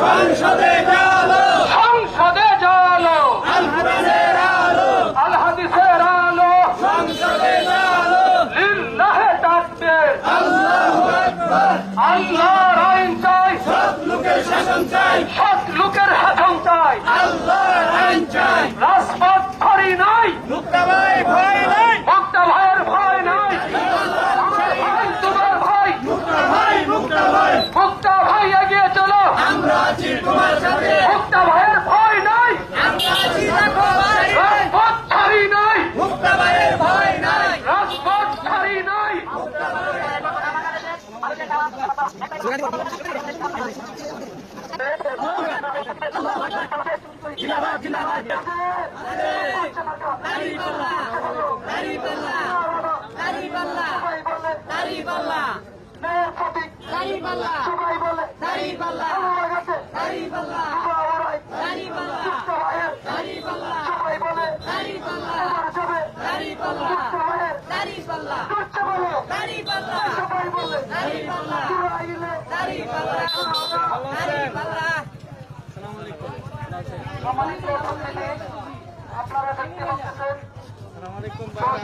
সংসদে জালো, সংসদে জালো, আল হাদিসের আলো, আল হাদিসের আলো, সংসদে জালো, লিল্লাহে তাকবীর, আল্লাহু আকবার। আল্লাহর আইন চাই, সৎ লোকের শাসন চাই, সৎ লোকের শাসন চাই, আল্লাহর আইন চাই। রাজপথ ধরি নাই, মুক্তা ভাই ভয় নাই, মুক্তা ভাইয়ের ভয় নাই, আমার ভাই তোমার ভাই, মুক্তা ভাই, মুক্তা ভাই, মুক্তা ভাই এগিয়ে চলো, আমরা আছি তোমার সাথে, মুক্তা ভাইয়ের ভয় নাই, আমরা আছি দেখো ভাই, রাজপথ ছাড়ি নাই, মুক্তা ভাইয়ের ভয় নাই। রাজপথ ছাড়ি নাই। মেয়ের প্রতীক সবাই বলে মুক্তা ভাইয়ের সবাই বলে তোমার যাবে মুক্তা ভাইয়ের করতে বলে সবাই বলে তোরা আইলে সম্মানিত উপস্থিতি, আপনারা দেখতে পাচ্ছেন সংসদ